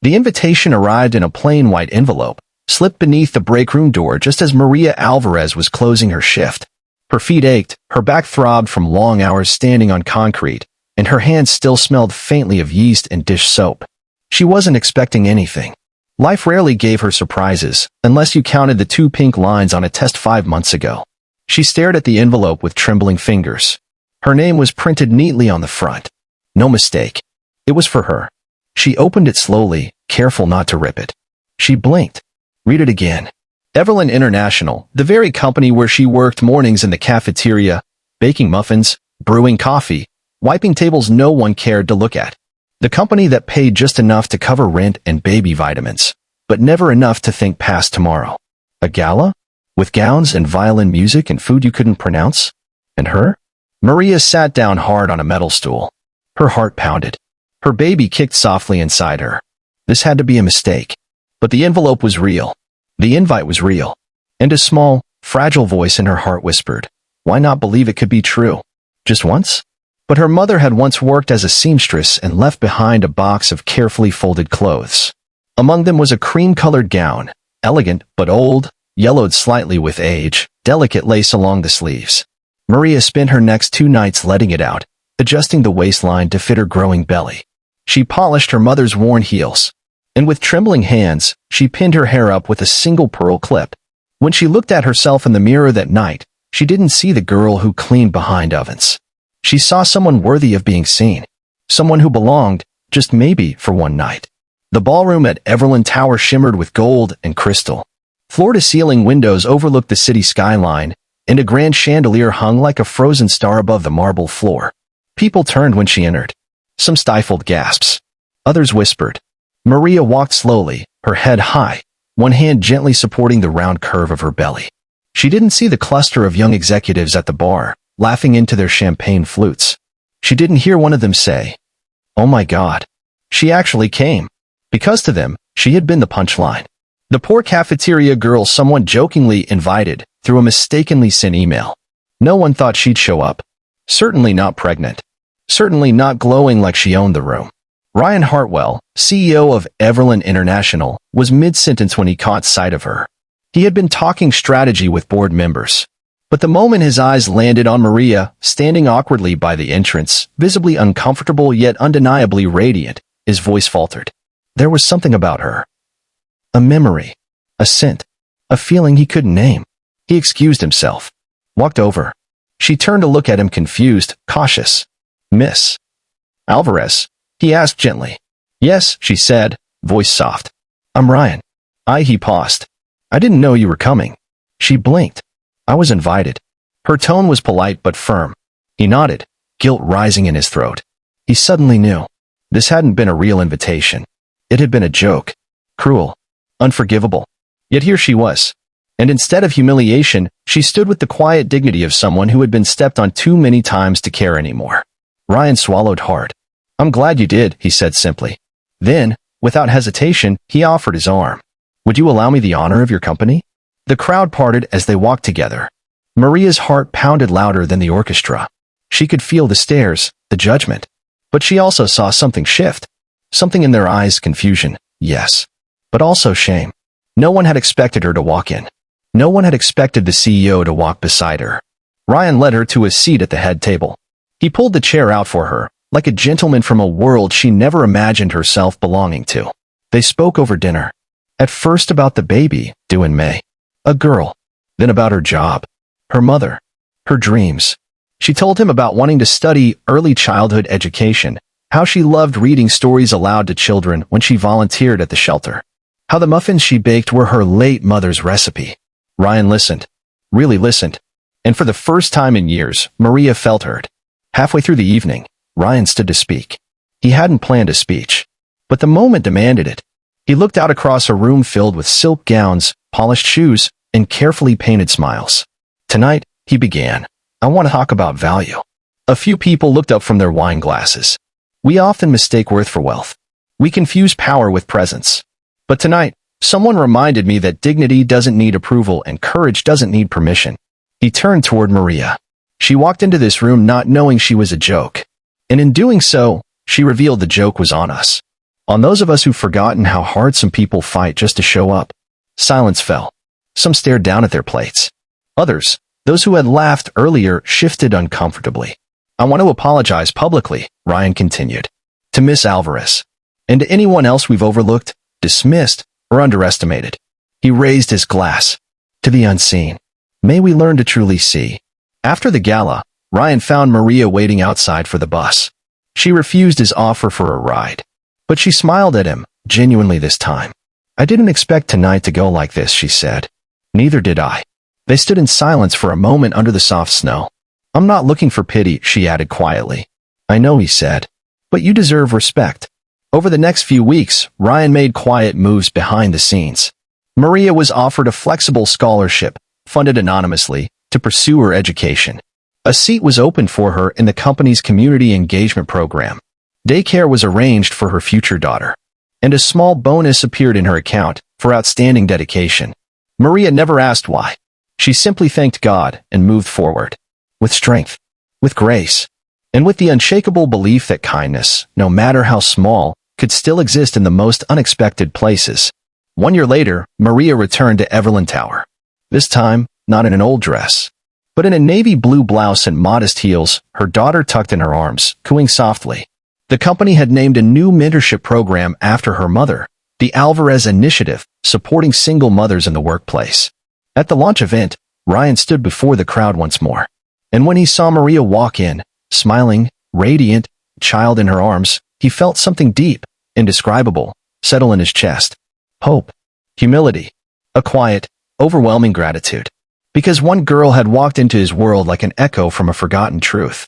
The invitation arrived in a plain white envelope, slipped beneath the break room door just as Maria Alvarez was closing her shift. Her feet ached, her back throbbed from long hours standing on concrete, and her hands still smelled faintly of yeast and dish soap. She wasn't expecting anything. Life rarely gave her surprises, unless you counted the 2 pink lines on a test 5 months ago. She stared at the envelope with trembling fingers. Her name was printed neatly on the front. No mistake. It was for her. She opened it slowly, careful not to rip it. She blinked. Read it again. Evelyn International, the very company where she worked mornings in the cafeteria, baking muffins, brewing coffee, wiping tables no one cared to look at. The company that paid just enough to cover rent and baby vitamins, but never enough to think past tomorrow. A gala? With gowns and violin music and food you couldn't pronounce? And her? Maria sat down hard on a metal stool. Her heart pounded. Her baby kicked softly inside her. This had to be a mistake. But the envelope was real. The invite was real. And a small, fragile voice in her heart whispered, why not believe it could be true? Just once? But her mother had once worked as a seamstress and left behind a box of carefully folded clothes. Among them was a cream-colored gown, elegant but old, yellowed slightly with age, delicate lace along the sleeves. Maria spent her next 2 nights letting it out, adjusting the waistline to fit her growing belly. She polished her mother's worn heels, and with trembling hands, she pinned her hair up with a single pearl clip. When she looked at herself in the mirror that night, she didn't see the girl who cleaned behind ovens. She saw someone worthy of being seen. Someone who belonged, just maybe, for one night. The ballroom at Everland Tower shimmered with gold and crystal. Floor-to-ceiling windows overlooked the city skyline, and a grand chandelier hung like a frozen star above the marble floor. People turned when she entered. Some stifled gasps. Others whispered. Maria walked slowly, her head high, one hand gently supporting the round curve of her belly. She didn't see the cluster of young executives at the bar, laughing into their champagne flutes. She didn't hear one of them say, "Oh my God." She actually came. Because to them, she had been the punchline. The poor cafeteria girl someone jokingly invited through a mistakenly sent email. No one thought she'd show up. Certainly not pregnant. Certainly not glowing like she owned the room. Ryan Hartwell, CEO of Everland International, was mid-sentence when he caught sight of her. He had been talking strategy with board members. But the moment his eyes landed on Maria, standing awkwardly by the entrance, visibly uncomfortable yet undeniably radiant, his voice faltered. There was something about her. A memory. A scent. A feeling he couldn't name. He excused himself. Walked over. She turned to look at him confused, cautious. "Miss Alvarez?" he asked gently. "Yes," she said, voice soft. "I'm Ryan." He paused. "I didn't know you were coming." She blinked. "I was invited." Her tone was polite but firm. He nodded, guilt rising in his throat. He suddenly knew. This hadn't been a real invitation. It had been a joke. Cruel. Unforgivable. Yet here she was. And instead of humiliation, she stood with the quiet dignity of someone who had been stepped on too many times to care anymore. Ryan swallowed hard. "I'm glad you did," he said simply. Then, without hesitation, he offered his arm. "Would you allow me the honor of your company?" The crowd parted as they walked together. Maria's heart pounded louder than the orchestra. She could feel the stares, the judgment. But she also saw something shift. Something in their eyes, confusion, yes. But also shame. No one had expected her to walk in. No one had expected the CEO to walk beside her. Ryan led her to a seat at the head table. He pulled the chair out for her, like a gentleman from a world she never imagined herself belonging to. They spoke over dinner. At first about the baby, due in May. A girl. Then about her job. Her mother. Her dreams. She told him about wanting to study early childhood education, how she loved reading stories aloud to children when she volunteered at the shelter, how the muffins she baked were her late mother's recipe. Ryan listened. Really listened. And for the first time in years, Maria felt heard. Halfway through the evening, Ryan stood to speak. He hadn't planned a speech, but the moment demanded it. He looked out across a room filled with silk gowns, polished shoes, and carefully painted smiles. "Tonight," he began, "I want to talk about value." A few people looked up from their wine glasses. We often mistake worth for wealth. We confuse power with presence. But tonight, someone reminded me that dignity doesn't need approval and courage doesn't need permission. He turned toward Maria. She walked into this room not knowing she was a joke. And in doing so, she revealed the joke was on us. On those of us who've forgotten how hard some people fight just to show up. Silence fell. Some stared down at their plates. Others, those who had laughed earlier, shifted uncomfortably. I want to apologize publicly, Ryan continued, to Miss Alvarez, and to anyone else we've overlooked, dismissed, or underestimated. He raised his glass. To the unseen. May we learn to truly see. After the gala, Ryan found Maria waiting outside for the bus. She refused his offer for a ride. But she smiled at him, genuinely this time. I didn't expect tonight to go like this, she said. Neither did I. They stood in silence for a moment under the soft snow. I'm not looking for pity, she added quietly. I know, he said. But you deserve respect. Over the next few weeks, Ryan made quiet moves behind the scenes. Maria was offered a flexible scholarship, funded anonymously, to pursue her education. A seat was opened for her in the company's community engagement program. Daycare was arranged for her future daughter. And a small bonus appeared in her account for outstanding dedication. Maria never asked why. She simply thanked God and moved forward. With strength, with grace, and with the unshakable belief that kindness, no matter how small, could still exist in the most unexpected places. 1 year later, Maria returned to Everland Tower. This time, not in an old dress, but in a navy blue blouse and modest heels, her daughter tucked in her arms, cooing softly. The company had named a new mentorship program after her mother, the Alvarez Initiative, supporting single mothers in the workplace. At the launch event, Ryan stood before the crowd once more. And when he saw Maria walk in, smiling, radiant, child in her arms, he felt something deep, indescribable, settle in his chest. Hope, humility, a quiet, overwhelming gratitude. Because one girl had walked into his world like an echo from a forgotten truth.